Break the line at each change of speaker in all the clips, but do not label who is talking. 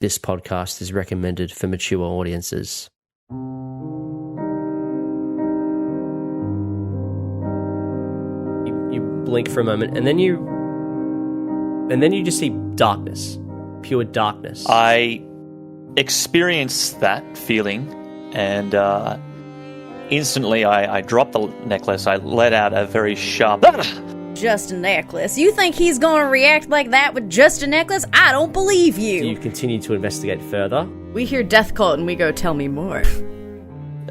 This podcast is recommended for mature audiences. You blink for a moment, and then you just see darkness, pure darkness.
I experienced that feeling, and instantly I dropped the necklace. I let out a very sharp...
Just a necklace? You think he's gonna react like that with just a necklace? I don't believe you.
So you continue to investigate further.
We hear death cult and we go, tell me more.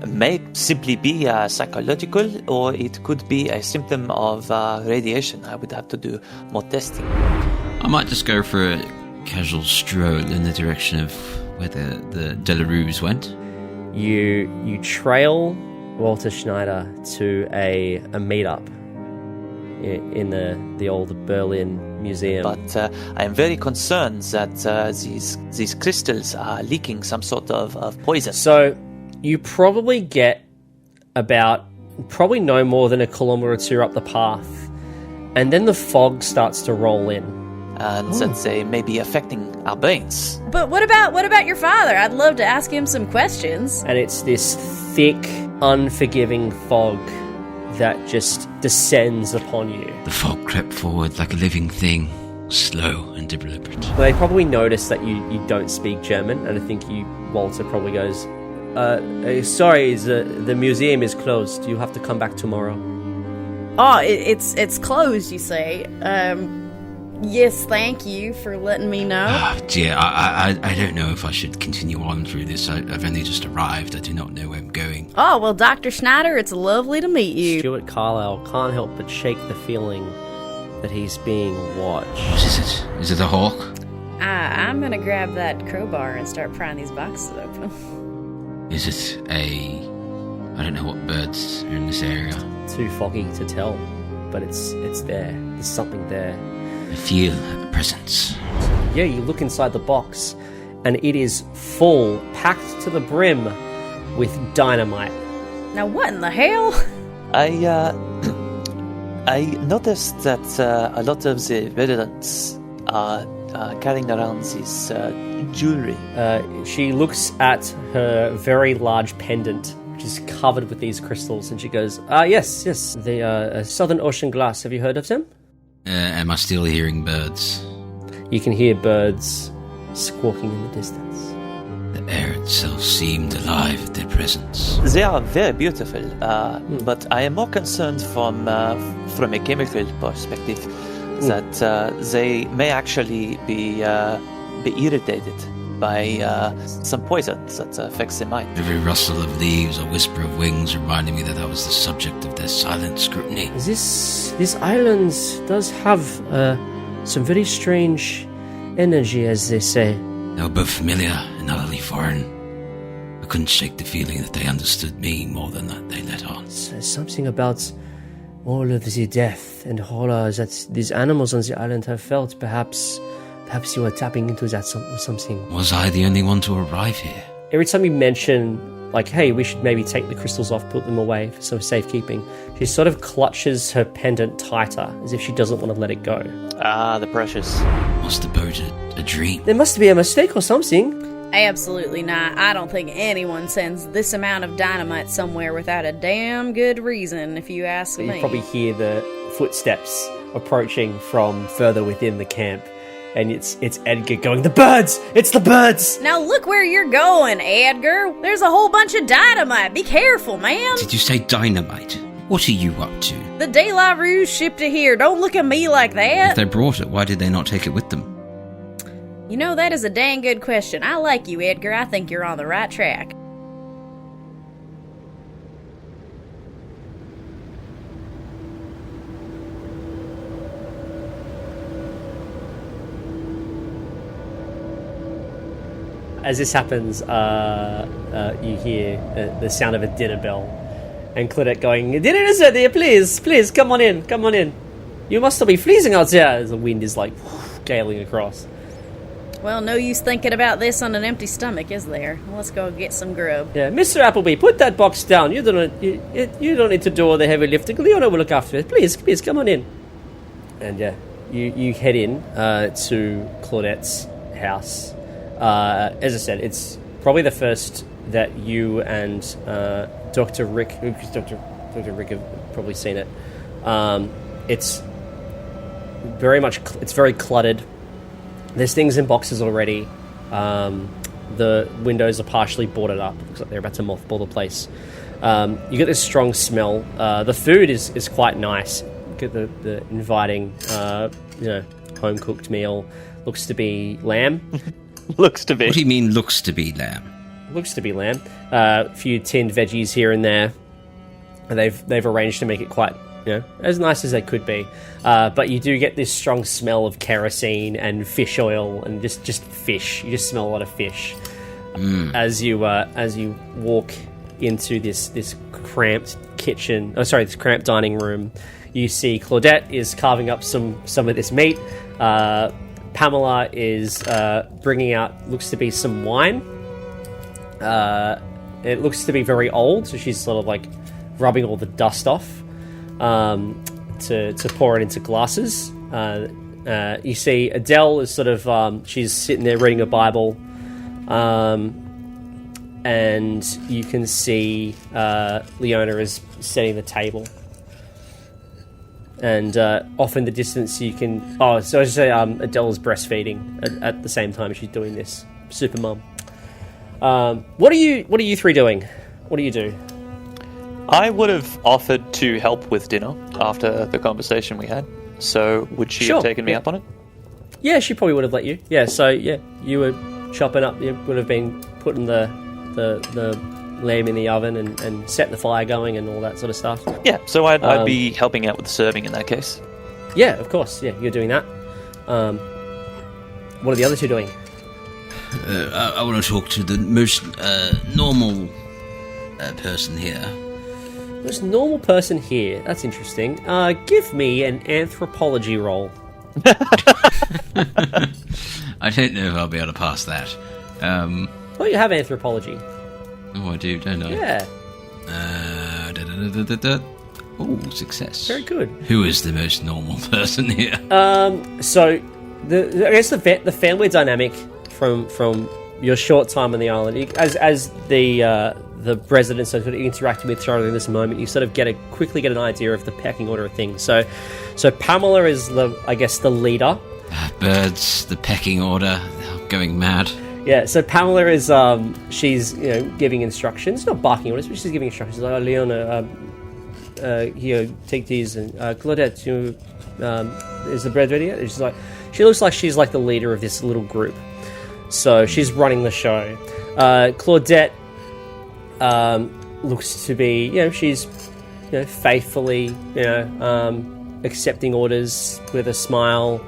May simply be psychological, or it could be a symptom of radiation. I would have to do more testing.
I might just go for a casual stroll in the direction of where the Delarues went.
You trail Walter Schneider to a meetup in the old Berlin museum.
But I am very concerned that these crystals are leaking some sort of poison.
So you probably get probably no more than a kilometre or two up the path, and then the fog starts to roll in.
And that they may be affecting our brains.
But what about your father? I'd love to ask him some questions.
And it's this thick, unforgiving fog that just descends upon you.
The fog crept forward like a living thing, slow and deliberate.
They probably notice that you don't speak German, and I think Walter probably goes, sorry, the museum is closed. You have to come back tomorrow.
Oh, it's closed, you say? Yes, thank you for letting me know.
Dear, I don't know if I should continue on through this. I've only just arrived. I do not know where I'm going.
Oh, well, Dr. Schneider, it's lovely to meet you.
Stewart Carlyle can't help but shake the feeling that he's being watched.
What is it? Is it a hawk?
I'm gonna grab that crowbar and start prying these boxes open.
Is it I don't know what birds are in this area.
Too foggy to tell, but it's there. There's something there.
I feel a presence.
Yeah, you look inside the box, and it is full, packed to the brim with dynamite.
Now what in the hell?
I noticed that a lot of the residents are carrying around this jewelry.
She looks at her very large pendant, which is covered with these crystals, and she goes, yes, the Southern Ocean Glass. Have you heard of them?
Am I still hearing birds?
You can hear birds squawking in the distance.
The air itself seemed alive at their presence.
They are very beautiful, but I am more concerned from a chemical perspective that they may actually be irritated by some poison that affects the mind.
Every rustle of leaves or whisper of wings reminded me that I was the subject of their silent scrutiny.
This island does have some very strange energy, as they say.
They were both familiar and utterly foreign. I couldn't shake the feeling that they understood me more than that they let on.
So something about all of the death and horror that these animals on the island have felt. Perhaps you were tapping into that something.
Was I the only one to arrive here?
Every time you mention, like, hey, we should maybe take the crystals off, put them away for some safekeeping, she sort of clutches her pendant tighter, as if she doesn't want to let it go.
Ah, the precious.
Was the boat a dream?
There must be a mistake or something.
Absolutely not. I don't think anyone sends this amount of dynamite somewhere without a damn good reason, if you ask me.
You probably hear the footsteps approaching from further within the camp. And it's Edgar going, the birds! It's the birds!
Now look where you're going, Edgar. There's a whole bunch of dynamite. Be careful, man.
Did you say dynamite? What are you up to?
The De La Rue shipped it here. Don't look at me like that.
If they brought it, why did they not take it with them?
You know, that is a dang good question. I like you, Edgar. I think you're on the right track.
As this happens, you hear the sound of a dinner bell, and Claudette going, "Dinner is ready, please, come on in. You must be freezing out there." As the wind is like galing across.
Well, no use thinking about this on an empty stomach, is there? Let's go get some grub.
Yeah, Mr. Appleby, put that box down. You don't need to do all the heavy lifting. Leona will look after it. Please, come on in. And yeah, you head in to Claudette's house. As I said, it's probably the first that you and Dr. Rick, because Dr. Rick have probably seen it. It's very cluttered. There's things in boxes already. The windows are partially boarded up. Looks like they're about to mothball the place. You get this strong smell. The food is quite nice. You get the inviting, home cooked meal. Looks to be lamb.
Looks to be.
What do you mean, looks to be lamb?
Looks to be lamb. A few tinned veggies here and there. And they've arranged to make it quite, as nice as they could be. But you do get this strong smell of kerosene and fish oil and just fish. You just smell a lot of fish as you walk into this cramped kitchen. Oh, sorry, this cramped dining room. You see Claudette is carving up some of this meat. Pamela is bringing out, looks to be some wine. It looks to be very old, so she's sort of like rubbing all the dust off to pour it into glasses. You see Adele is sort of she's sitting there reading a Bible, and you can see Leona is setting the table. And off in the distance you can... Oh, so I should say Adele is breastfeeding at the same time she's doing this. Super mum. What are you three doing? What do you do?
I would have offered to help with dinner after the conversation we had. So would she have taken me up on it?
Yeah, she probably would have let you. Yeah, so yeah, you were chopping up. You would have been putting the lamb in the oven and setting the fire going and all that sort of stuff.
Yeah, so I'd be helping out with the serving in that case.
Yeah, of course. Yeah, you're doing that. What are the other two doing?
I want to talk to the most normal person here.
Most normal person here. That's interesting. Give me an anthropology roll.
I don't know if I'll be able to pass that.
Well, you have anthropology.
Oh, I do, don't I?
Yeah.
Oh, success.
Very good.
Who is the most normal person here?
So, I guess the family dynamic from your short time on the island, as the residents are sort of interacting with each other in this moment, you sort of quickly get an idea of the pecking order of things. So Pamela is the leader.
Birds, the pecking order, going mad.
Yeah, so Pamela is she's giving instructions, not barking orders, but she's giving instructions. She's like, Leona, here, take these, and Claudette, is the bread ready yet? And she looks like she's like the leader of this little group. So she's running the show. Claudette looks to be, she's faithfully, accepting orders with a smile.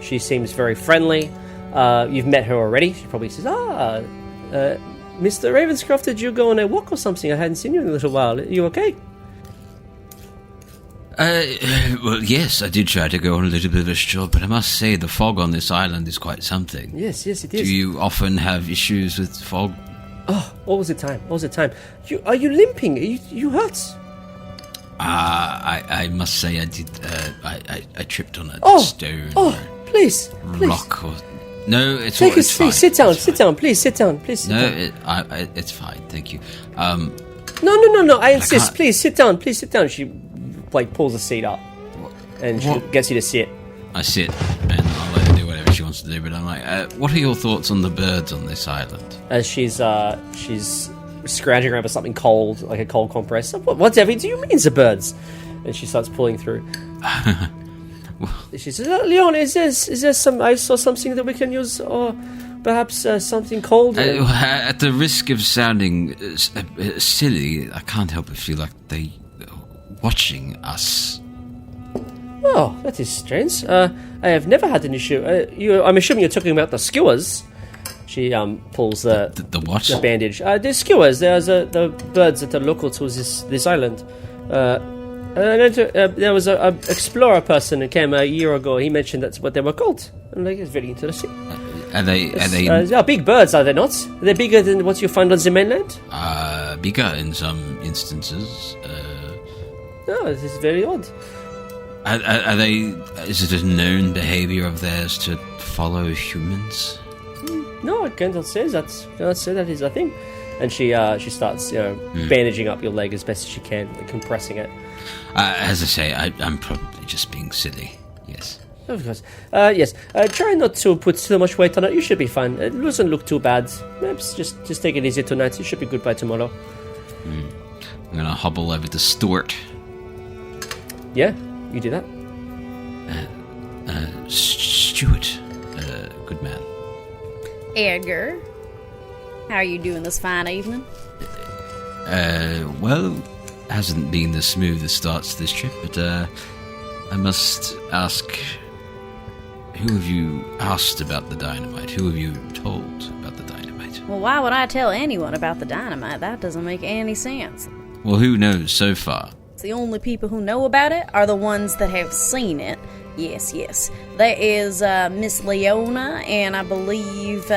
She seems very friendly. You've met her already. She probably says, Mr. Ravenscroft, did you go on a walk or something? I hadn't seen you in a little while. Are you okay?
Well, yes, I did try to go on a little bit of a stroll, but I must say the fog on this island is quite something.
Yes, it is.
Do you often have issues with fog?
Oh, all the time. Are you limping? Are you hurt?
I must say I did. I tripped on a stone.
Oh, please.
Rock or... No, it's
Take
all, it's fine.
Sit down. Please sit down.
No, it's fine. Thank you.
No. I insist. Please sit down. She pulls a seat up, and she gets you to sit.
I sit, and I'll let her do whatever she wants to do. But I'm like, what are your thoughts on the birds on this island? As
she's scrounging around for something cold, like a cold compress. Whatever do you mean, the birds? And she starts pulling through. She says, Leon, is there some? I saw something that we can use, or perhaps something cold.
At the risk of sounding silly, I can't help but feel like they watching us.
Oh, that is strange. I have never had an issue. I'm assuming you're talking about the skewers. She pulls the
what?
The bandage. The skewers. There's the birds that are local to this island. There was an explorer person who came a year ago. He mentioned that's what they were called. And it's very interesting.
Are they
big birds, are they not? Are they bigger than what you find on the mainland?
Bigger in some instances.
No, this is very odd.
Are they? Is it a known behaviour of theirs to follow humans?
No, I cannot say that. Cannot say that is a thing. And she starts, bandaging up your leg as best as she can, compressing it.
As I say, I'm probably just being silly. Yes.
Of course. Yes. Try not to put too much weight on it. You should be fine. It doesn't look too bad. Just take it easy tonight. You should be good by tomorrow.
I'm gonna hobble over to Stewart.
Yeah, you do that.
Stewart, good man.
Edgar, how are you doing this fine evening?
Well, hasn't been the smoothest start to this trip, but I must ask, who have you asked about the dynamite? Who have you told about the dynamite?
Well, why would I tell anyone about the dynamite? That doesn't make any sense.
Well, who knows so far?
The only people who know about it are the ones that have seen it. Yes. There is Miss Leona, and I believe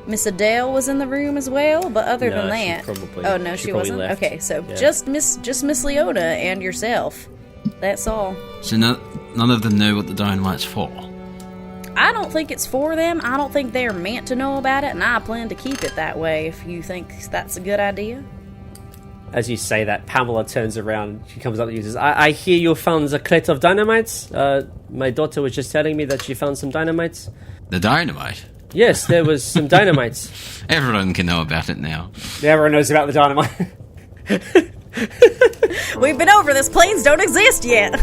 Miss Adele was in the room as well. But other than that, she wasn't.
Left.
Okay, so just Miss Leona and yourself. That's all.
So none of them know what the dynamite's for?
I don't think it's for them. I don't think they're meant to know about it, and I plan to keep it that way if you think that's a good idea.
As you say that, Pamela turns around. She comes up and uses, I hear you found a crate of dynamites. My daughter was just telling me that she found some dynamites.
The dynamite?
Yes, there was some dynamites.
Everyone can know about it now.
Everyone knows about the dynamite.
We've been over this. Planes don't exist yet.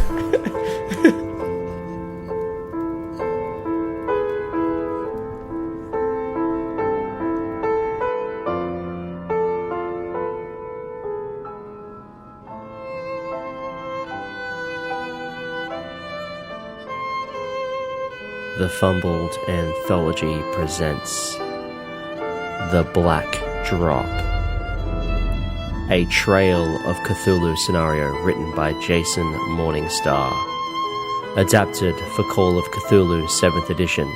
The Fumbled Anthology presents The Black Drop, a Trail of Cthulhu scenario written by Jason Morningstar, adapted for Call of Cthulhu 7th edition,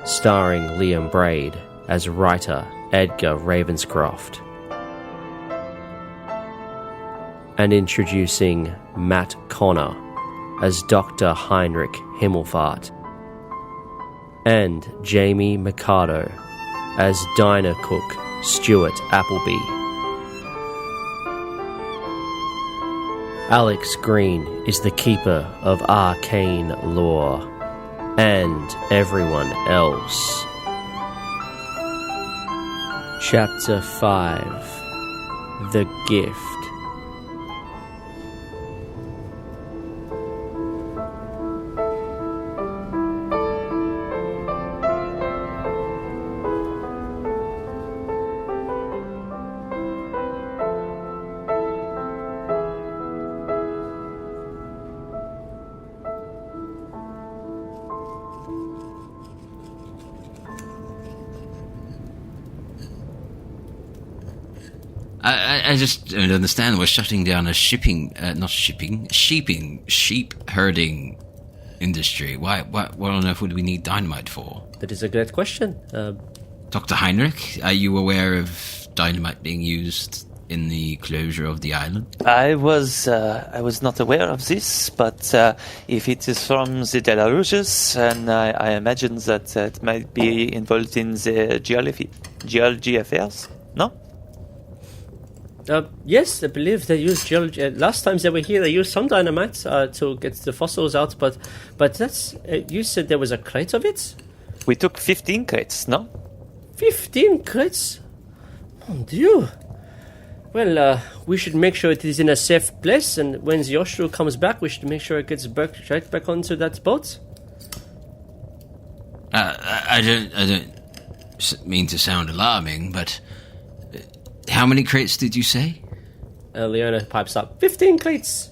starring Liam Braid as writer Edgar Ravenscroft, and introducing Matt Connor as Dr. Heinrich Himmelfaht, and Jamie Mikado as diner cook Stewart Appleby. Alex Green is the keeper of arcane lore, and everyone else. Chapter 5: The Gift.
I just don't understand. We're shutting down a sheep herding industry. Why? What on earth would we need dynamite for?
That is a great question.
Dr. Heinrich, are you aware of dynamite being used in the closure of the island?
I was not aware of this, but if it is from the De La Rouges, and I imagine that it might be involved in the geology affairs, no?
Yes, I believe they used geology. Last time they were here, they used some dynamite to get the fossils out, but that's... you said there was a crate of it?
We took 15 crates, no?
15 crates? Mon Dieu! Well, we should make sure it is in a safe place, and when the Ostro comes back, we should make sure it gets right back onto that boat.
I don't mean to sound alarming, but how many crates did you say?
Leona pipes up. 15 crates!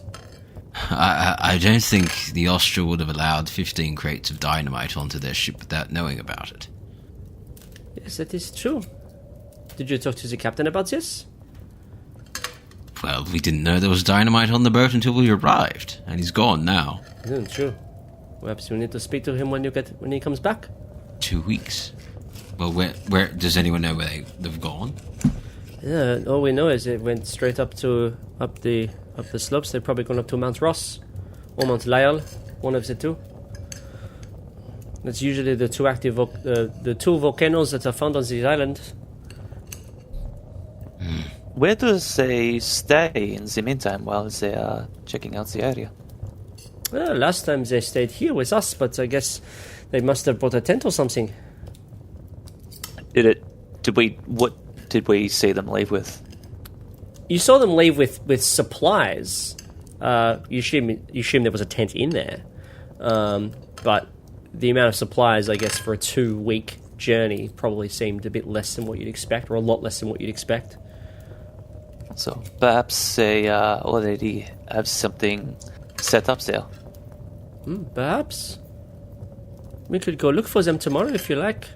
I don't think the Ostro would have allowed 15 crates of dynamite onto their ship without knowing about it.
Yes, that is true. Did you talk to the captain about this?
Well, we didn't know there was dynamite on the boat until we arrived, and he's gone now.
True. Perhaps we need to speak to him when he comes back.
2 weeks. Well, where does anyone know where they've gone?
Yeah, all we know is it went straight up the slopes. They've probably gone up to Mount Ross or Mount Lyell, one of the two. It's usually the two active the two volcanoes that are found on the island.
Where do they stay in the meantime while they are checking out the area?
Well, last time they stayed here with us, but I guess they must have brought a tent or something.
What did we see them leave with?
You saw them leave with supplies. You assume there was a tent in there, but the amount of supplies, I guess, for a 2-week journey probably seemed a bit less than what you'd expect, or a lot less than what you'd expect.
So perhaps they already have something set up there.
Perhaps. We could go look for them tomorrow if you like.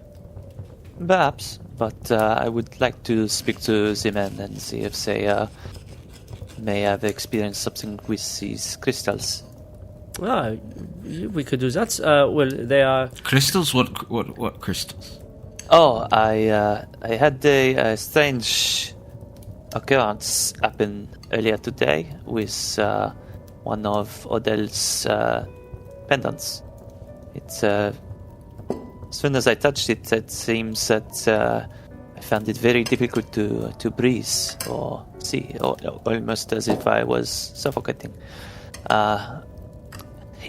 Perhaps, but I would like to speak to the men and see if they may have experienced something with these crystals.
We could do that. Well, they are...
Crystals? What crystals?
Oh, I had a strange occurrence happen earlier today with one of Odell's pendants. It's as soon as I touched it, it seems that I found it very difficult to breathe or see, or almost as if I was suffocating.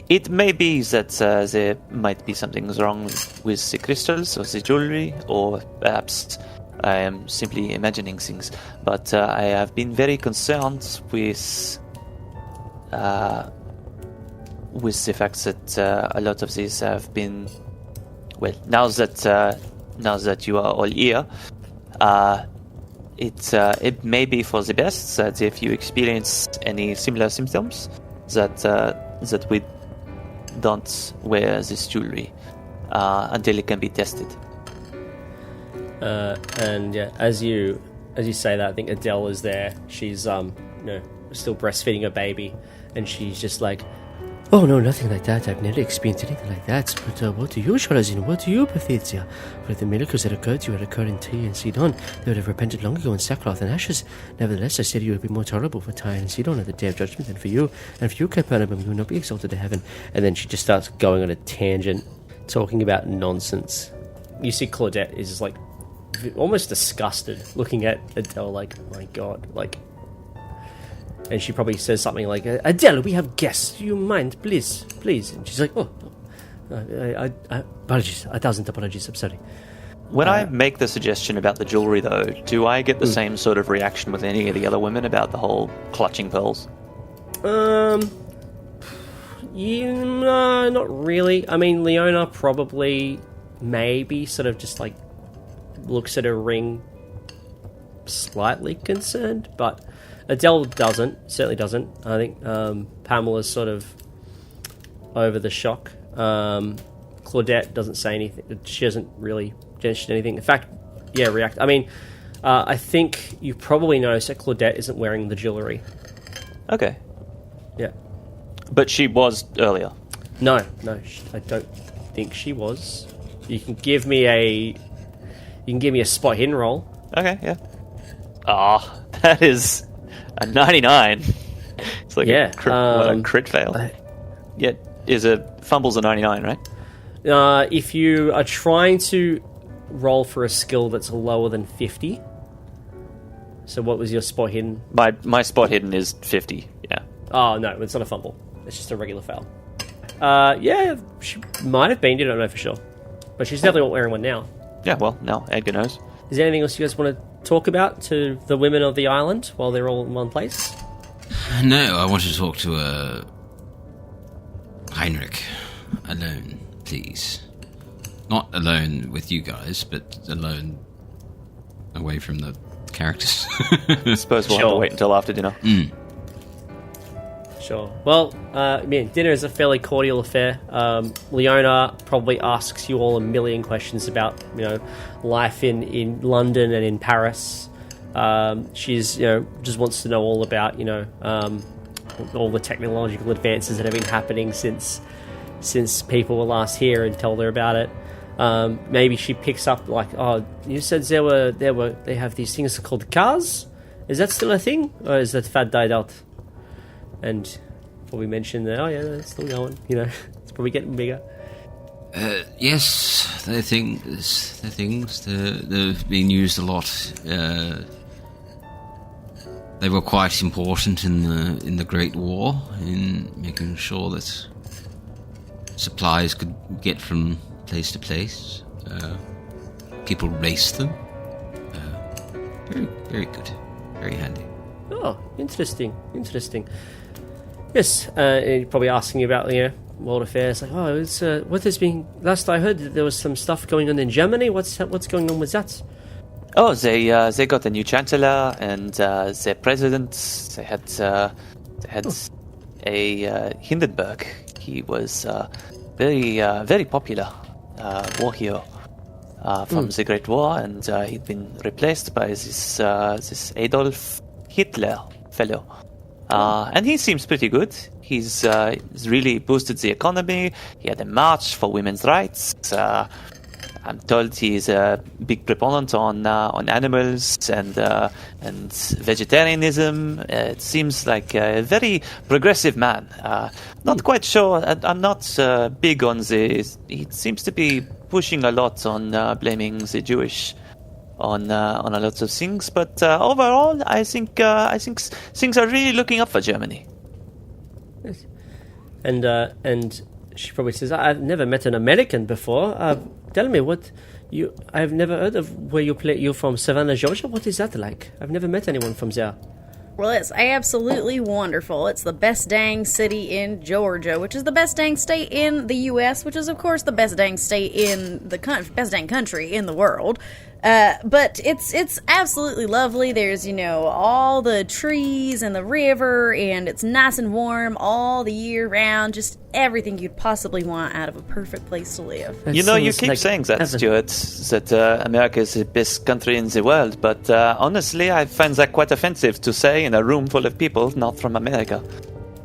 It may be that there might be something wrong with the crystals or the jewelry, or perhaps I am simply imagining things. But I have been very concerned with the fact that a lot of these have been. Well, now that you are all here, it may be for the best that if you experience any similar symptoms, that we don't wear this jewelry until it can be tested.
And yeah, as you say that, I think Adele is there. She's still breastfeeding her baby, and she's just like, "Oh no, nothing like that. I've never experienced anything like that. But what do you, Shalazin? What do you, Pathetia? For the miracles that occurred to you had occurred in Tyre and Sidon. They would have repented long ago in sackcloth and ashes. Nevertheless, I said you would be more tolerable for Tyre and Sidon at the day of judgment than for you. And for you, Capernaum, you will not be exalted to heaven." And then she just starts going on a tangent, talking about nonsense. You see Claudette is like almost disgusted, looking at Adele like, "Oh my God," like. And she probably says something like, "Adele, we have guests. Do you mind? Please. And she's like, "Oh, I apologies. 1,000 apologies. I'm sorry."
When I make the suggestion about the jewelry, though, do I get the same sort of reaction with any of the other women about the whole clutching pearls?
Not really. I mean, Leona probably maybe sort of just like looks at her ring slightly concerned, but Adele certainly doesn't. I think Pamela's sort of over the shock. Claudette doesn't say anything. She doesn't really gesture anything. In fact, react. I mean, I think you probably notice that Claudette isn't wearing the jewellery.
Okay.
Yeah.
But she was earlier.
No, I don't think she was. You can give me a spot hidden roll.
Okay, yeah. That is a 99. It's like a crit fail. Fumble's a 99, right?
If you are trying to roll for a skill that's lower than 50. So what was your spot hidden?
My spot hidden is 50, yeah.
Oh, no, it's not a fumble. It's just a regular fail. She might have been, you don't know for sure. But she's definitely not wearing one now.
Yeah, well, now Edgar knows.
Is there anything else you guys want to talk about to the women of the island while they're all in one place?
No, I wanted to talk to Heinrich alone, please. Not alone with you guys, but alone away from the characters.
I suppose we'll have to wait until after dinner.
Sure. Well, dinner is a fairly cordial affair. Leona probably asks you all a million questions about, life in London and in Paris. She's, just wants to know all about, all the technological advances that have been happening since people were last here, and tell her about it. Maybe she picks up like, "Oh, you said they have these things called cars. Is that still a thing, or is that fad died out?" And probably mention that, "Oh yeah, it's still going. It's probably getting bigger."
Yes, they're things. They've been used a lot. They were quite important in the Great War, in making sure that supplies could get from place to place. People raced them. Very, very good. Very handy.
Oh, interesting. Yes, you're probably asking about, world affairs. Like, oh, it's what has been. Last I heard, there was some stuff going on in Germany. What's going on with that?
Oh, they got a new chancellor and their president. They had a Hindenburg. He was very popular war hero from the Great War, and he'd been replaced by this Adolf Hitler fellow. And he seems pretty good. He's really boosted the economy. He had a march for women's rights. I'm told he's a big proponent on animals and vegetarianism. It seems like a very progressive man. Not quite sure. I'm not big on this. He seems to be pushing a lot on blaming the Jewish on a lot of things. But overall, I think things are really looking up for Germany.
Yes. And she probably says, I've never met an American before. Tell me I've never heard of where you're from, Savannah, Georgia. What is that like? I've never met anyone from there.
Well, it's absolutely wonderful. It's the best dang city in Georgia, which is the best dang state in the U.S., which is, of course, the best dang state in the best dang country in the world. But it's absolutely lovely. There's, all the trees and the river, and it's nice and warm all the year round. Just everything you'd possibly want out of a perfect place to live.
You keep saying that, Stewart, that America is the best country in the world. But honestly, I find that quite offensive to say in a room full of people not from America.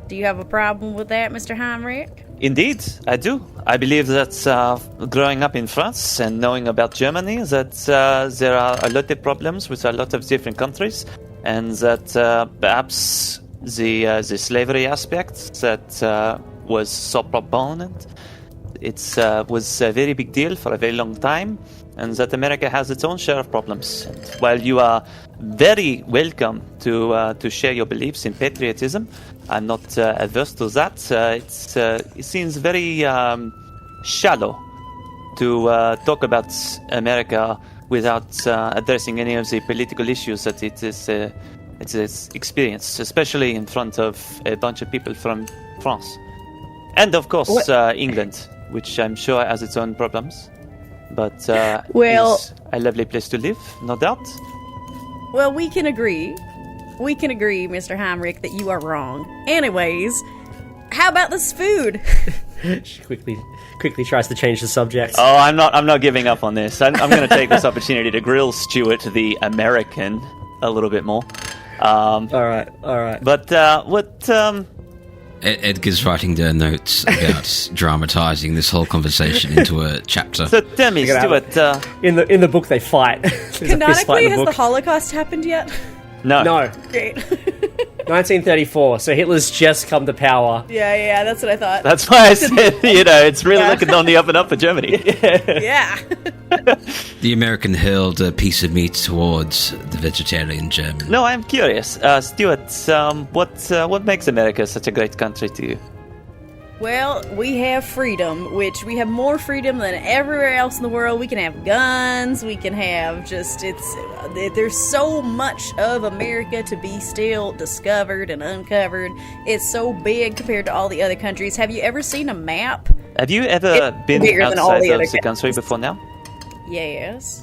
Do you have a problem with that, Mr. Heinrich?
Indeed, I do. I believe that growing up in France and knowing about Germany, that there are a lot of problems with a lot of different countries, and that perhaps the slavery aspect that was so proponent, it was a very big deal for a very long time, and that America has its own share of problems. And while you are very welcome to share your beliefs in patriotism, I'm not averse to that. It seems very shallow to talk about America without addressing any of the political issues that it is experienced, especially in front of a bunch of people from France. And, of course, England, which I'm sure has its own problems. But is a lovely place to live, no doubt.
Well, we can agree, Mr. Heinrich, that you are wrong. Anyways, how about this food?
She quickly tries to change the subject.
Oh, I'm not giving up on this. I'm going to take this opportunity to grill Stewart, the American, a little bit more.
All right.
But what?
Edgar's writing down notes about dramatising this whole conversation into a chapter.
So tell me, Stewart.
In the book, they fight.
Canonically, has the Holocaust happened yet?
No.
Great.
1934, so Hitler's just come to power.
Yeah, that's what I thought.
That's why I said, it's really looking on the up and up for Germany.
Yeah.
The American hurled a piece of meat towards the vegetarian German.
No, I'm curious. Stewart, what makes America such a great country to you?
Well, we have freedom, which we have more freedom than everywhere else in the world. We can have guns, we can have there's so much of America to be still discovered and uncovered. It's so big compared to all the other countries. Have you ever seen a map?
Have you ever been outside of the country before now?
Yes.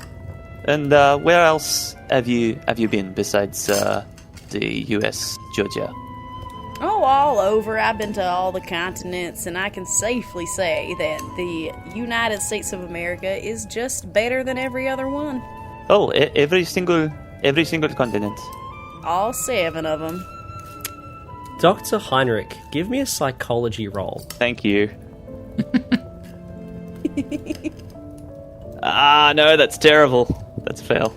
And where else have you been besides the U.S., Georgia?
Oh, all over. I've been to all the continents, and I can safely say that the United States of America is just better than every other one.
Oh, every single continent.
All 7 of them.
Dr. Heinrich, give me a psychology roll.
Thank you. No, that's terrible. That's fail.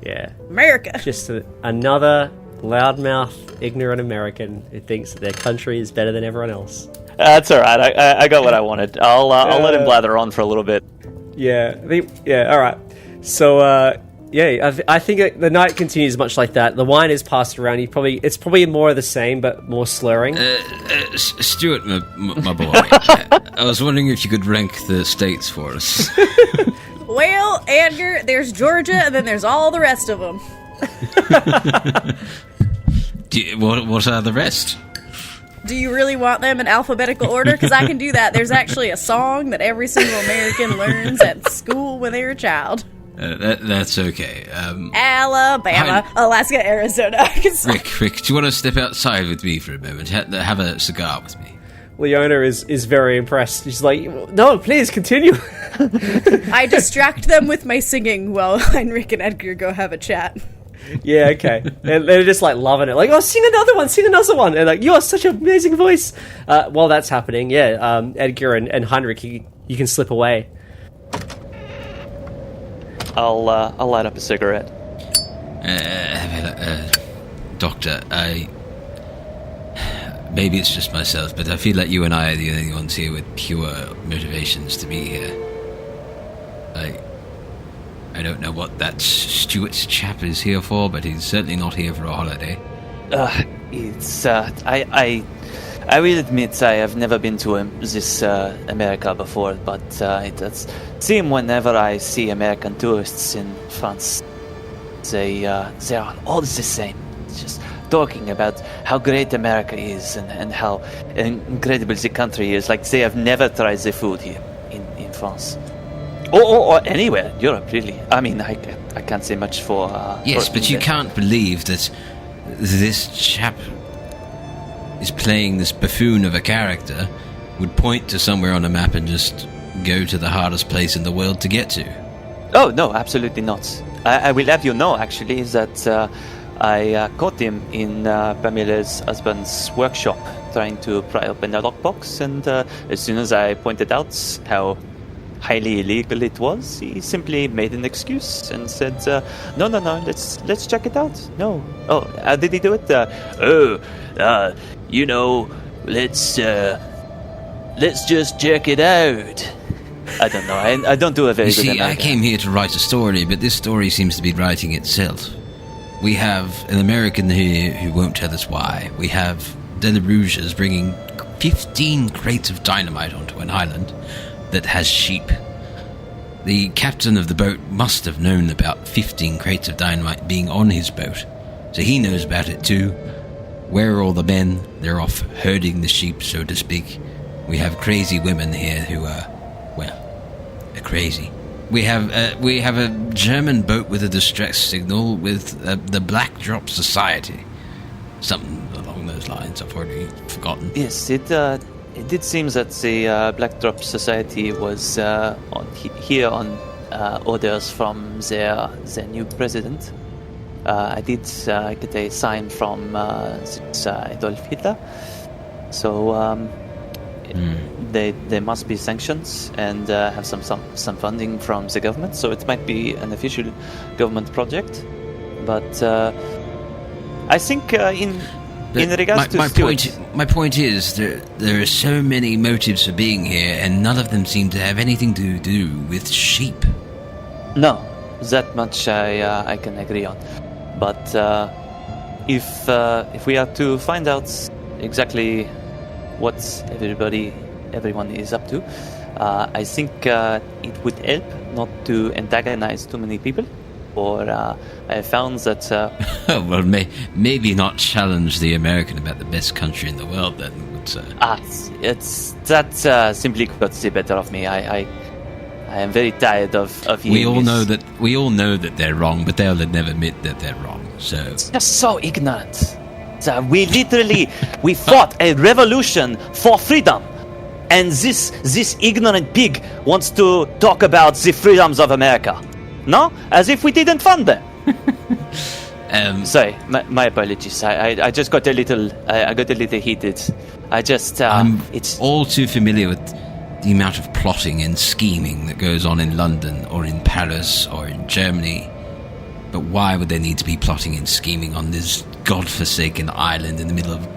Yeah.
America!
Just another loudmouth, ignorant American who thinks that their country is better than everyone else.
That's all right. I got what I wanted. I'll let him blather on for a little bit.
Yeah, all right. So, I think the night continues much like that. The wine is passed around. It's probably more of the same, but more slurring.
Stewart, my boy, I was wondering if you could rank the states for us.
Well, Edgar, there's Georgia, and then there's all the rest of them.
What are the rest?
Do you really want them in alphabetical order? Because I can do that. There's actually a song that every single American learns at school when they're a child.
That's okay.
Alabama, Alaska, Arizona.
Rick, do you want to step outside with me for a moment? Have a cigar with me.
Leona is very impressed. She's like, no, please, continue.
I distract them with my singing while Heinrich and Edgar go have a chat.
Yeah, okay. And they're just like loving it. Like, oh, sing another one. And like, you have such an amazing voice. While that's happening, Edgar and Heinrich, you can slip away.
I'll light up a cigarette.
Doctor, maybe it's just myself, but I feel like you and I are the only ones here with pure motivations to be here. I don't know what that Stewart chap is here for, but he's certainly not here for a holiday.
I will admit I have never been to this America before, but it does seem whenever I see American tourists in France, they are all the same. Just talking about how great America is and how incredible the country is. Like they have never tried the food here in France. Or anywhere in Europe, really. I mean, I can't say much for...
yes, but you can't believe that this chap is playing this buffoon of a character, would point to somewhere on a map and just go to the hardest place in the world to get to.
Oh, no, absolutely not. I will have you know, actually, that I caught him in Pamela's husband's workshop trying to pry open a lockbox, and as soon as I pointed out how highly illegal it was, he simply made an excuse and said, no, let's check it out. No. Oh, how did he do it? Let's just check it out. I don't know. I don't do a very good American.
I came here to write a story, but this story seems to be writing itself. We have an American here who won't tell us why. We have De La Rouges bringing 15 crates of dynamite onto an island that has sheep. The captain of the boat must have known about 15 crates of dynamite being on his boat, so he knows about it too. Where are all the men? They're off herding the sheep, so to speak. We have crazy women here who are crazy. We have a German boat with a distress signal with the Black Drop Society. Something along those lines. I've already forgotten.
Yes, it did seem that the Black Drop Society was here on orders from their new president. I did get a sign from Adolf Hitler. So there must be sanctions and have some funding from the government. So it might be an official government project. But I think in regards to
my point is there are so many motives for being here, and none of them seem to have anything to do with sheep.
No, that much I can agree on. But if we are to find out exactly what everyone is up to, I think it would help not to antagonize too many people. Or I found that...
well, maybe not challenge the American about the best country in the world, then.
That simply got the better of me. I am very tired of hearing
we all know that they're wrong, but they'll never admit that they're wrong. So
it's just so ignorant. We fought a revolution for freedom, and this ignorant pig wants to talk about the freedoms of America. No, as if we didn't fund them. Sorry, my apologies. I just got a little. I got a little heated.
It's all too familiar with the amount of plotting and scheming that goes on in London or in Paris or in Germany. But why would they need to be plotting and scheming on this godforsaken island in the middle of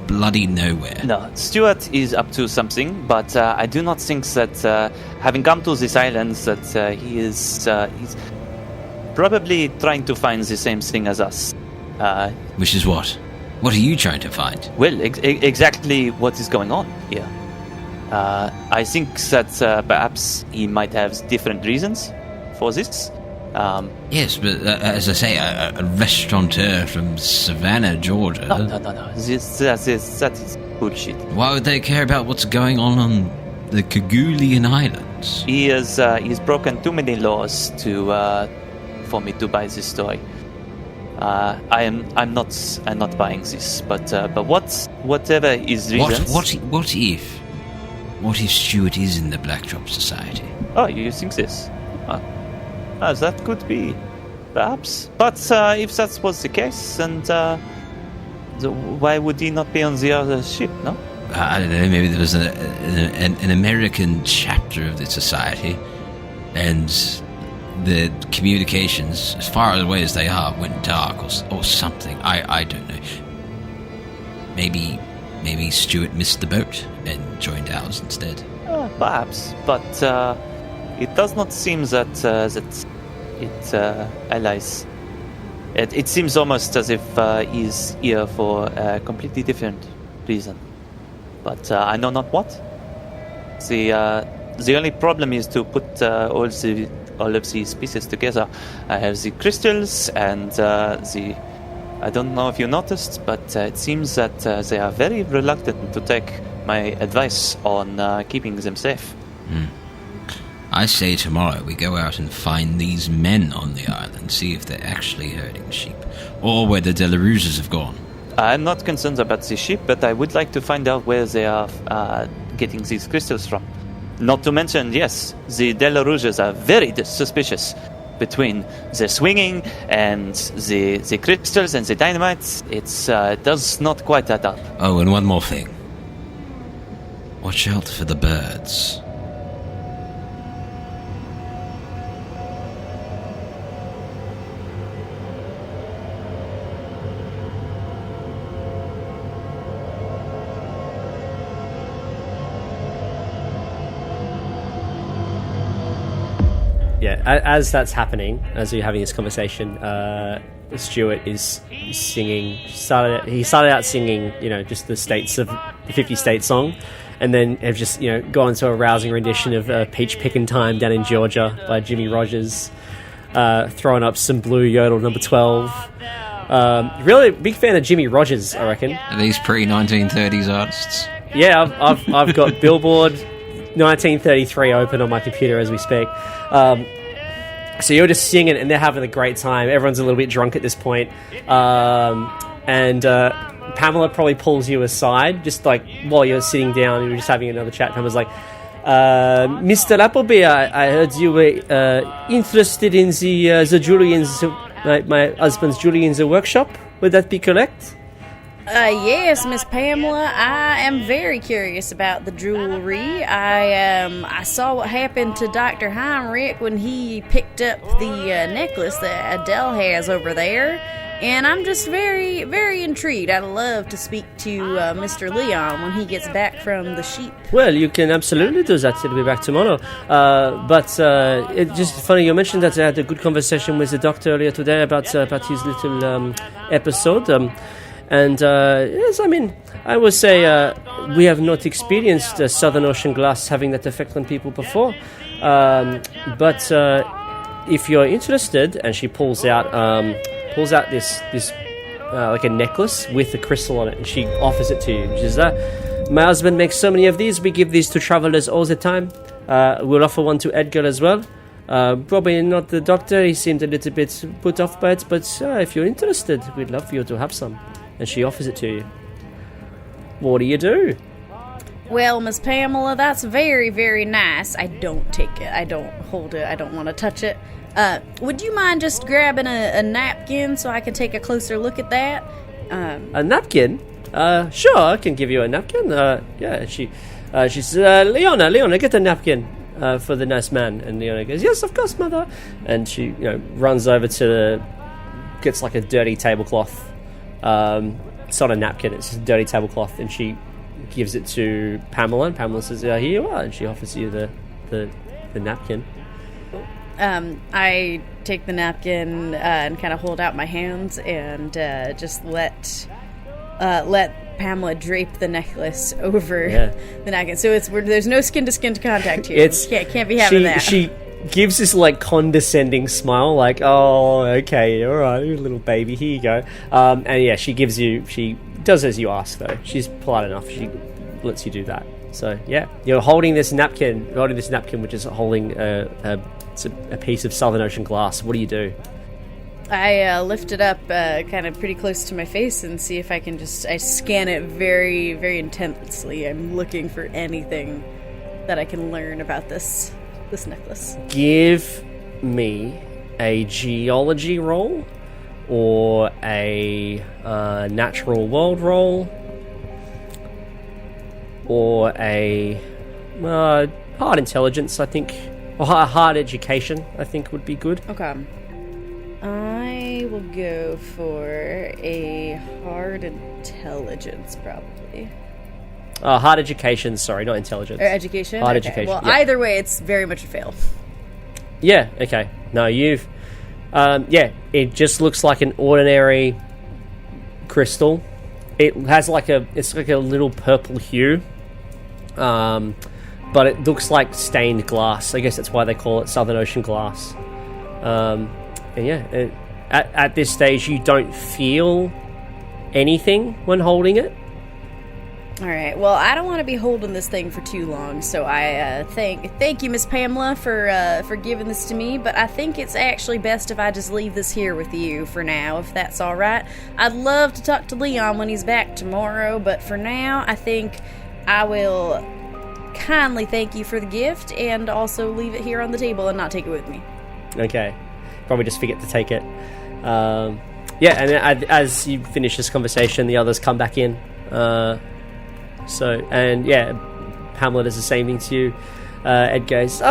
bloody nowhere.
No, Stewart is up to something, but I do not think that having come to this island, that he's probably trying to find the same thing as us.
Which is what? What are you trying to find?
Well, exactly what is going on here. I think that perhaps he might have different reasons for this.
Yes, but as I say, a restaurateur from Savannah, Georgia...
No. That is bullshit.
Why would they care about what's going on the Kerguelen Islands?
He's broken too many laws for me to buy this story. I'm not buying this. But whatever his reasons.
What if Stewart is in the Blackdrop Society?
Oh, you think this? That could be, perhaps. But if that was the case, then why would he not be on the other ship? No.
I don't know. Maybe there was an American chapter of the society, and the communications, as far away as they are, went dark or something. I don't know. Maybe Stewart missed the boat and joined ours instead.
Perhaps, but it does not seem that it allies. It seems almost as if he's here for a completely different reason. But I know not what. The only problem is to put all of these pieces together. I have the crystals and I don't know if you noticed, but it seems that they are very reluctant to take my advice on keeping them safe.
I say tomorrow we go out and find these men on the island, see if they're actually herding sheep, or where the Delarouges have gone.
I'm not concerned about the sheep, but I would like to find out where they are getting these crystals from. Not to mention, yes, the Delarouges are very suspicious. Between the swinging and the crystals and the dynamite, it does not quite add up.
Oh, and one more thing. Watch out for the birds.
Yeah, as that's happening, as you're having this conversation, Stewart is singing. He started out singing, just the 50 State song, and then have just, gone into a rousing rendition of Peach Pickin' Time Down in Georgia by Jimmie Rodgers, throwing up some Blue Yodel number 12. Really big fan of Jimmie Rodgers, I reckon.
Are these pre-1930s artists?
Yeah, I've got Billboard 1933 open on my computer as we speak. So you're just singing and they're having a great time. Everyone's a little bit drunk at this point. And Pamela probably pulls you aside, just like while you're sitting down and you're just having another chat. Pamela's like, Mr. Appleby, I heard you were interested in the Julian's, my husband's Julian's workshop. Would that be correct?
Yes, Miss Pamela, I am very curious about the jewelry. I saw what happened to Dr. Heinrich when he picked up the necklace that Adele has over there, and I'm just very, very intrigued. I'd love to speak to Mr. Leon when he gets back from the sheep.
Well, you can absolutely do that. He'll be back tomorrow. But it's just funny, you mentioned that I had a good conversation with the doctor earlier today about his little episode. And yes, I mean, I would say we have not experienced Southern Ocean glass having that effect on people before. But if you're interested, and she pulls out this like a necklace with a crystal on it, and she offers it to you. She says, my husband makes so many of these. We give these to travelers all the time. We'll offer one to Edgar as well. Probably not the doctor. He seemed a little bit put off by it. But if you're interested, we'd love for you to have some. And she offers it to you. What do you do?
Well, Miss Pamela, that's very, very nice. I don't take it. I don't hold it. I don't want to touch it. Would you mind just grabbing a napkin so I can take a closer look at that?
A napkin? Sure, I can give you a napkin. Yeah, she says, Leona, get a napkin for the nice man. And Leona goes, yes, of course, mother. And she, runs over to gets like a dirty tablecloth. it's not a napkin, it's a dirty tablecloth, and she gives it to Pamela, and Pamela says, here you are, and she offers you the napkin.
I take the napkin and kind of hold out my hands and just let Pamela drape the necklace over the napkin. So there's no skin-to-skin contact here. Can't be having that.
She gives this like condescending smile, like, oh, okay, all right, little baby, here you go. And yeah, she does as you ask, though. She's polite enough. She lets you do that. So yeah, you're holding this napkin, which is holding a piece of Southern Ocean glass. What do you do?
I lift it up kind of pretty close to my face and see if I can I scan it very, very intensely. I'm looking for anything that I can learn about this necklace.
Give me a geology roll or a natural world roll or a hard intelligence, I think, or hard education, I think would be good.
Okay. I will go for a hard intelligence, probably.
Hard education, sorry, not intelligence.
Or education?
Hard
okay.
education.
Well,
yeah.
Either way, it's very much a fail.
Yeah, okay. No, you've... it just looks like an ordinary crystal. It has it's like a little purple hue. But it looks like stained glass. I guess that's why they call it Southern Ocean glass. And yeah, at this stage, you don't feel anything when holding it.
All right. Well, I don't want to be holding this thing for too long, so I thank you, Miss Pamela, for giving this to me. But I think it's actually best if I just leave this here with you for now, if that's all right. I'd love to talk to Leon when he's back tomorrow, but for now, I think I will kindly thank you for the gift and also leave it here on the table and not take it with me.
Okay. Probably just forget to take it. And as you finish this conversation, the others come back in. Pamela does the same thing to you. Ed goes,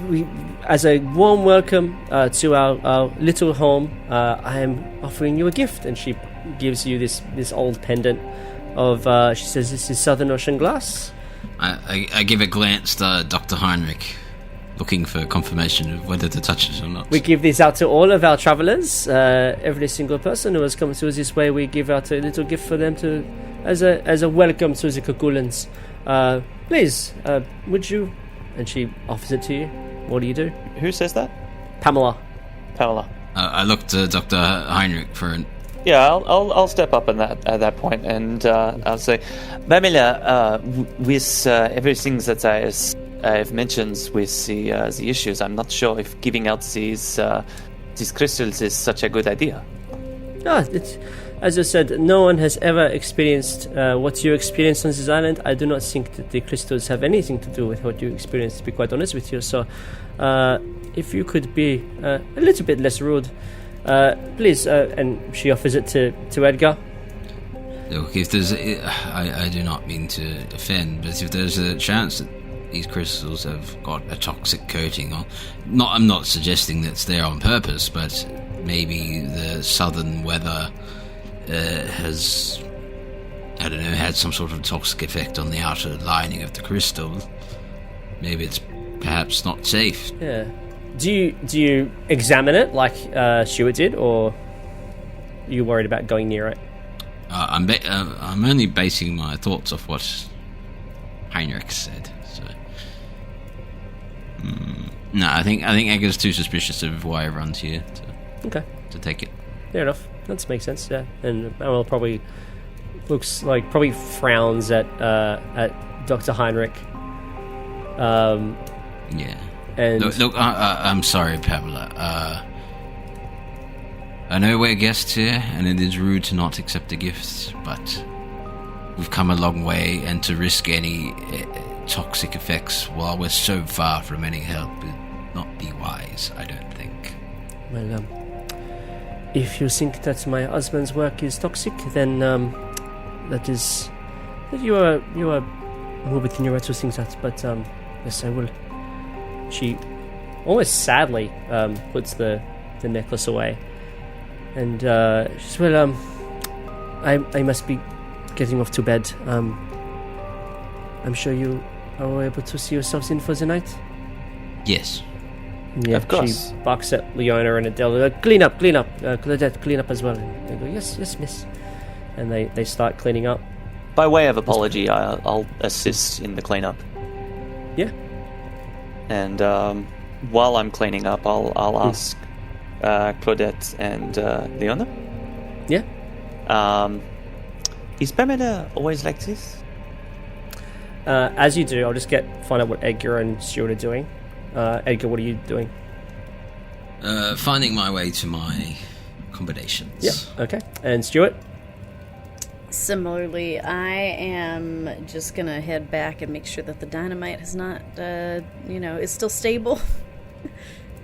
we, as a warm welcome to our little home, I am offering you a gift. And she gives you this old pendant of, she says, this is Southern Ocean glass.
I give a glance to Dr. Heinrich, looking for confirmation of whether to touch it or not.
We give these out to all of our travellers. Every single person who has come to us this way, we give out a little gift for them to, as a welcome to the Kerguelens. Please, would you? And she offers it to you. What do you do?
Who says that?
Pamela.
I look to Dr. Heinrich for an...
Yeah, I'll step up at that point, and I'll say, Pamela, with everything that I've mentioned with the issues, I'm not sure if giving out these crystals is such a good idea.
As I said, no one has ever experienced what you experienced on this island. I do not think that the crystals have anything to do with what you experienced, to be quite honest with you. So, if you could be a little bit less rude, please. And she offers it to Edgar.
Look, if there's... I do not mean to offend, but if there's a chance that these crystals have got a toxic coating, I'm not suggesting that it's there on purpose, but maybe the southern weather has, I don't know, had some sort of toxic effect on the outer lining of the crystal. Maybe it's perhaps not safe.
Yeah. Do you examine it like Stewart did, or are you worried about going near it?
I'm only basing my thoughts off what Heinrich said. So, no, I think Edgar's too suspicious of why everyone's here to take it.
Fair enough. That makes sense. Yeah, and Manuel probably frowns at Dr. Heinrich.
Yeah.
And
look, I'm sorry, Pamela. I know we're guests here, and it is rude to not accept the gifts, but we've come a long way, and to risk any toxic effects while we're so far from any help would not be wise, I don't think.
Well, if you think that my husband's work is toxic, then you are more within your right to think that. But yes, I will. She almost sadly puts the necklace away, and she says, "Well, I must be getting off to bed. I'm sure you are able to see yourselves in for the night.
Yes.
Yeah,
Of course.
She barks at Leona and Adele. Clean up. Claudette, clean up as well. And they go, yes, miss. And they start cleaning up.
By way of apology, I'll assist in the cleanup.
Yeah.
And while I'm cleaning up, I'll ask Claudette and Leona.
Yeah.
Is Pamela always like this?
As you do, I'll just find out what Edgar and Stewart are doing. Edgar, what are you doing?
Finding my way to my accommodations.
Yeah. Okay. And Stewart?
Similarly, I am just gonna head back and make sure that the dynamite has not, is still stable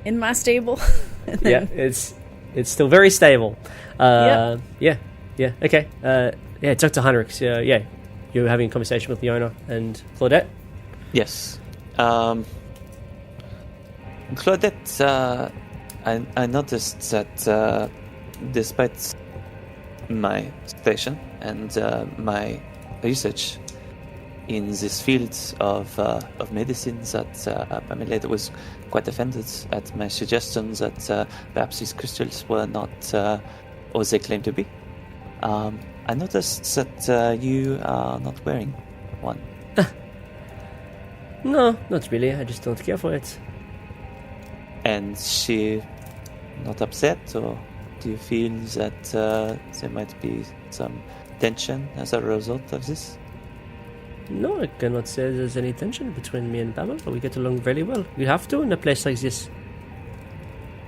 in my stable.
Yeah, it's still very stable.
Yep.
Yeah. Okay. Dr. Heinrich. Yeah. You're having a conversation with Leona and Claudette.
Yes. Claudette, I noticed that despite my station and my research in this field of medicine, that Pamela was quite offended at my suggestion that perhaps these crystals were not all they claim to be. I noticed that you are not wearing one.
No, not really. I just don't care for it.
And she not upset, or do you feel that there might be some tension as a result of this?
No, I cannot say there's any tension between me and Pamela. We get along very well. We have to in a place like this.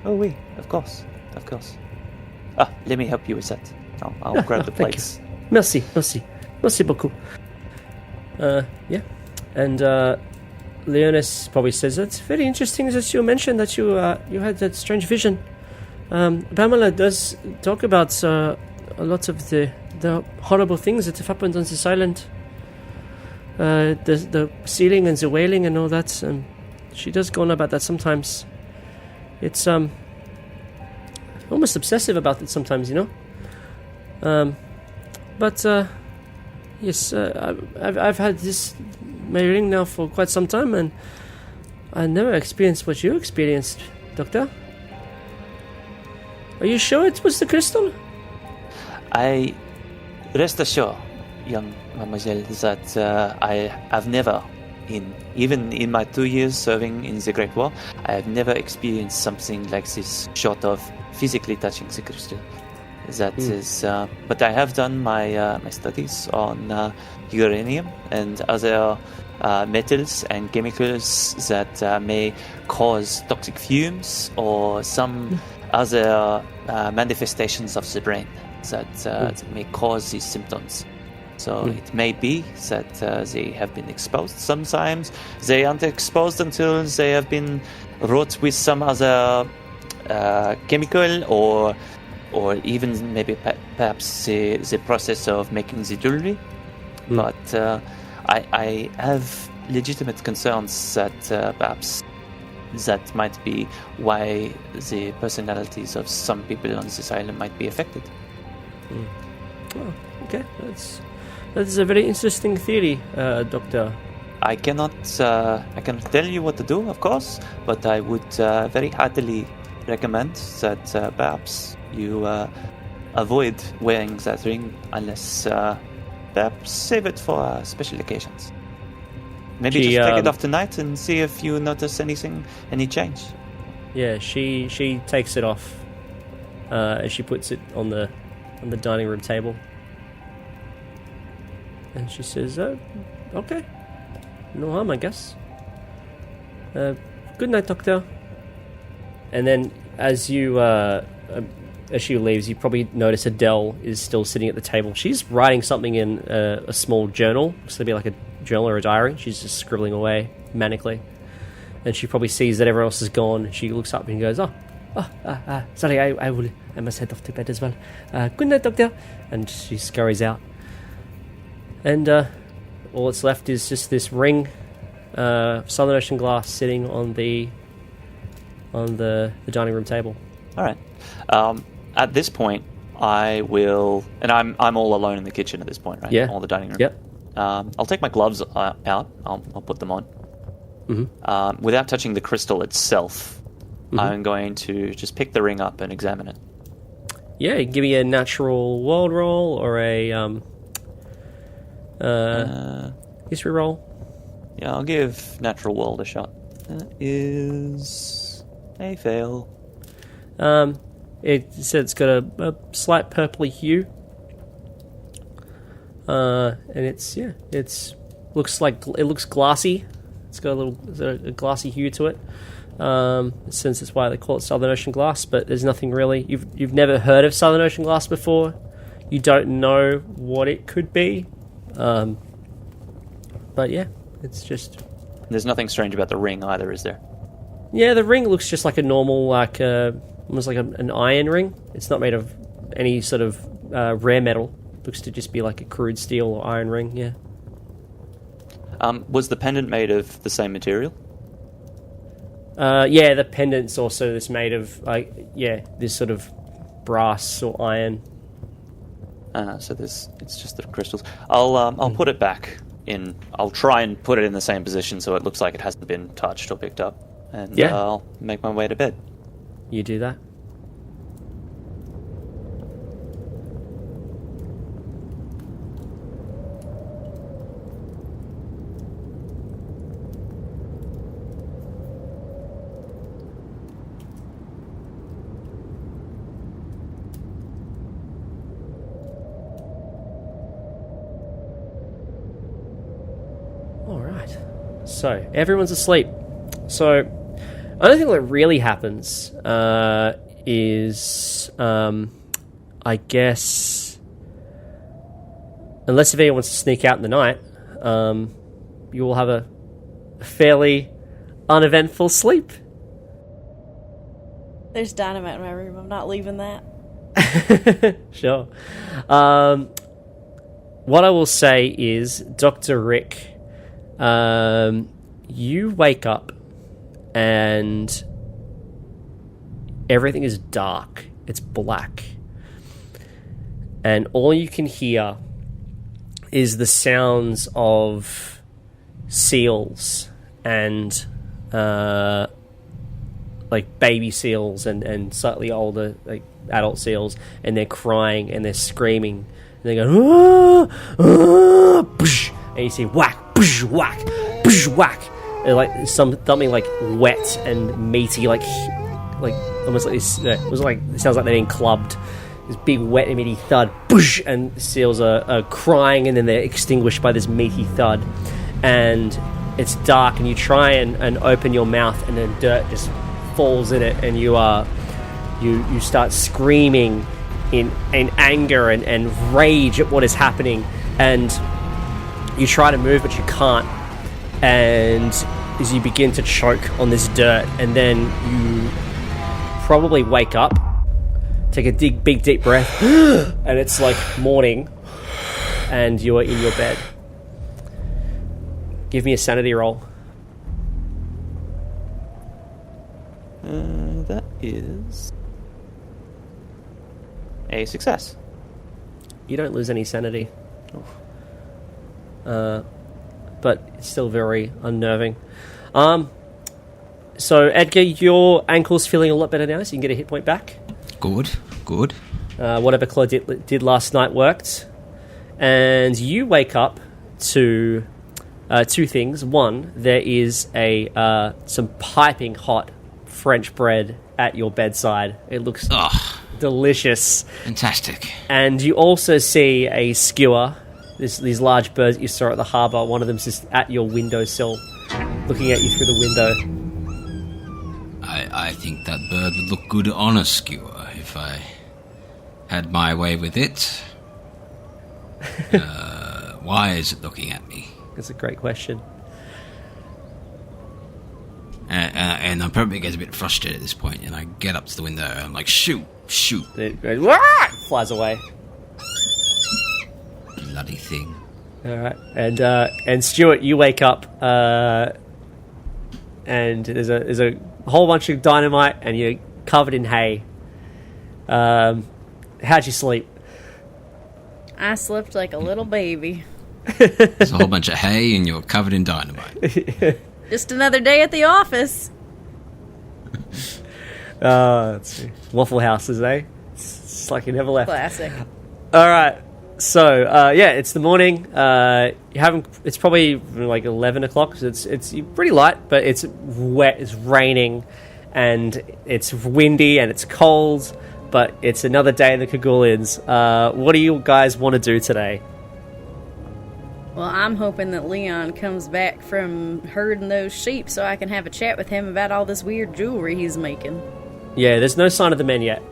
Oh, oui, of course. Let me help you with that. I'll grab the
thank
plates.
Merci beaucoup. Yeah. And Leonis probably says it's very interesting that you mentioned that you had that strange vision. Pamela does talk about a lot of the horrible things that have happened on this island. The sealing and the whaling and all that. She does go on about that sometimes. It's almost obsessive about it sometimes, you know. But yes, I've had this my ring now for quite some time, and I never experienced what you experienced, Doctor. Are you sure it was the crystal?
I rest assured, young mademoiselle, that I have never, even in my 2 years serving in the Great War, I have never experienced something like this, short of physically touching the crystal. That is, but I have done my studies on uranium and other metals and chemicals that may cause toxic fumes or some other manifestations of the brain that may cause these symptoms. So it may be that they have been exposed. Sometimes they aren't exposed until they have been wrought with some other chemical or even maybe perhaps the process of making the jewelry. But I have legitimate concerns that perhaps that might be why the personalities of some people on this island might be affected.
Oh, okay, that's a very interesting theory, Doctor.
I cannot tell you what to do, of course, but I would very heartily recommend that perhaps you avoid wearing that ring unless perhaps save it for special occasions. Maybe just take it off tonight and see if you notice any change.
Yeah, she takes it off and she puts it on the dining room table, and she says, "Okay, no harm, I guess. Good night, Doctor." And then, as she leaves, you probably notice Adele is still sitting at the table. She's writing something in a small journal. Looks to be like a journal or a diary. She's just scribbling away manically. And she probably sees that everyone else is gone. She looks up and goes, sorry, I must head off to bed as well. Good night, Doctor. And she scurries out. And all that's left is just this ring, Southern Ocean glass, sitting on the dining room table.
All right. At this point, I will, and I'm all alone in the kitchen at this point, right?
Yeah.
Or the dining room.
Yep.
I'll take my gloves out. I'll put them on.
Mm-hmm.
Without touching the crystal itself, I'm going to just pick the ring up and examine it.
Yeah, give me a natural world roll or a history roll.
Yeah, I'll give natural world a shot. That is a fail.
It said it's got a slight purpley hue. And it looks glassy. It's got a glassy hue to it. Since it's why they call it Southern Ocean glass, but there's nothing really. You've never heard of Southern Ocean glass before. You don't know what it could be. But yeah, it's just.
There's nothing strange about the ring either, is there?
Yeah, the ring looks just like a normal, almost like an iron ring. It's not made of any sort of rare metal. Looks to just be like a crude steel or iron ring. Yeah.
Was the pendant made of the same material?
Yeah, the pendant's also this made of this sort of brass or iron.
So it's just the crystals. I'll put it back in. I'll try and put it in the same position so it looks like it hasn't been touched or picked up, and I'll make my way to bed.
You do that. So, everyone's asleep. So, only thing that really happens is, I guess, unless if anyone wants to sneak out in the night, you will have a fairly uneventful sleep.
There's dynamite in my room. I'm not leaving that.
Sure. What I will say is, Dr. Rick, you wake up and everything is dark. It's black. And all you can hear is the sounds of seals and like baby seals and slightly older like adult seals, and they're crying and they're screaming and they go push, and you see whack, push, whack, push, whack. And like something like wet and meaty, like almost like this. It was like it sounds like they're being clubbed. This big wet and meaty thud, push, and the seals are crying, and then they're extinguished by this meaty thud. And it's dark, and you try and open your mouth, and then dirt just falls in it, and you start screaming in anger and rage at what is happening, and you try to move, but you can't. And as you begin to choke on this dirt, and then you probably wake up, take a big deep breath, and it's like morning, and you are in your bed. Give me a sanity roll.
That is a success.
You don't lose any sanity. But it's still very unnerving. So, Edgar, your ankle's feeling a lot better now, so you can get a hit point back.
Good.
Whatever Claude did last night worked. And you wake up to two things. One, there is some piping hot French bread at your bedside. It looks delicious.
Fantastic.
And you also see a skewer. These large birds that you saw at the harbour. One of them's just at your windowsill, looking at you through the window.
I think that bird would look good on a skewer if I had my way with it. Why is it looking at me?
That's a great question.
And I probably get a bit frustrated at this point, and I get up to the window and I'm like, shoot.
And it goes, Wah! Flies away.
Bloody thing.
All right, and Stewart, you wake up, and there's a whole bunch of dynamite, and you're covered in hay. How How'd you sleep?
I slept like a little baby.
There's a whole bunch of hay and you're covered in dynamite.
Just another day at the office.
Let's see. Waffle Houses, eh? It's like you never left.
Classic.
All right. So, yeah, it's the morning. It's probably like 11 o'clock. So it's pretty light, but it's wet. It's raining, and it's windy, and it's cold. But it's another day in the Kerguelens. What do you guys want to do today?
Well, I'm hoping that Leon comes back from herding those sheep so I can have a chat with him about all this weird jewelry he's making.
Yeah, there's no sign of the men yet.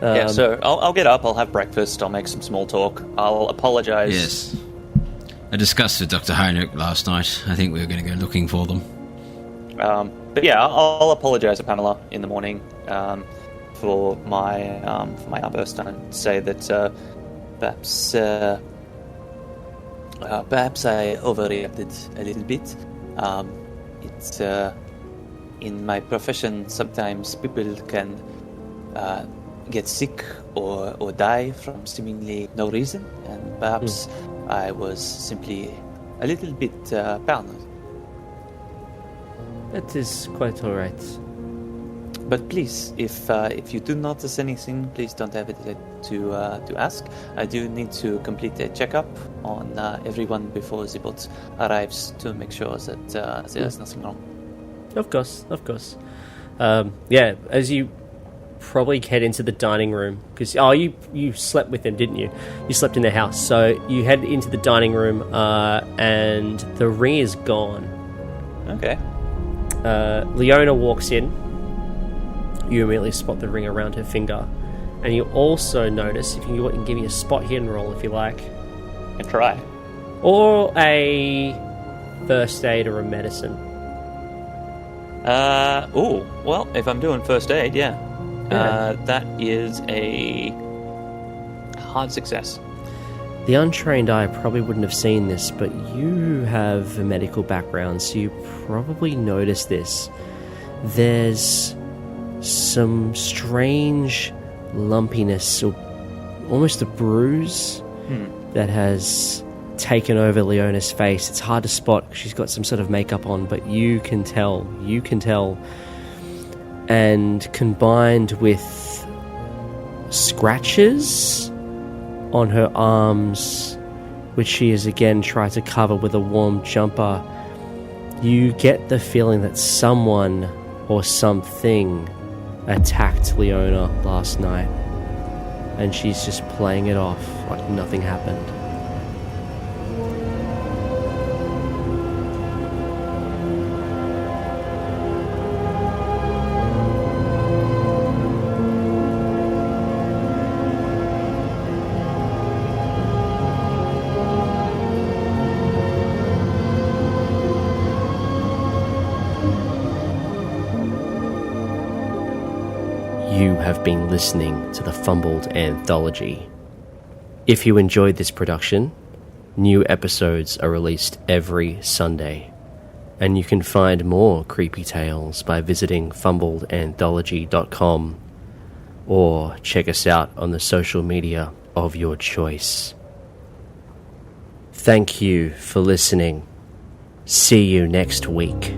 Yeah, so I'll get up, I'll have breakfast, I'll make some small talk, I'll apologise.
Yes. I discussed with Dr. Heinrich last night. I think we were going to go looking for them.
But yeah, I'll apologise to Pamela in the morning for my outburst and say that perhaps I overreacted a little bit. It's in my profession, sometimes people can get sick or die from seemingly no reason, and perhaps I was simply a little bit paranoid.
That is quite all right.
But please, if you do notice anything, please don't hesitate to ask. I do need to complete a checkup on everyone before the boat arrives to make sure that there's nothing wrong.
Of course. Yeah, as you probably head into the dining room, because you slept with them, didn't you? You slept in their house, so you head into the dining room, and the ring is gone.
Okay.
Leona walks in. You immediately spot the ring around her finger, and you also notice, if you can give me a spot hidden roll if you like,
And try.
or a first aid or a medicine.
Well, if I'm doing first aid, yeah. That is a hard success.
The untrained eye probably wouldn't have seen this, but you have a medical background, so you probably notice this. There's some strange lumpiness, or almost a bruise that has taken over Leona's face. It's hard to spot. She's got some sort of makeup on, but you can tell. And combined with scratches on her arms, which she has again tried to cover with a warm jumper, you get the feeling that someone or something attacked Leona last night, and she's just playing it off like nothing happened. You have been listening to the Fumbled Anthology. If you enjoyed this production, new episodes are released every Sunday, and you can find more creepy tales by visiting fumbledanthology.com or check us out on the social media of your choice. Thank you for listening. See you next week.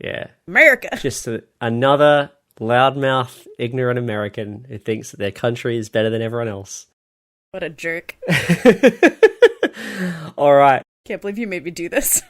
Yeah.
America.
Just another loudmouth, ignorant American who thinks that their country is better than everyone else.
What a jerk.
All right.
Can't believe you made me do this.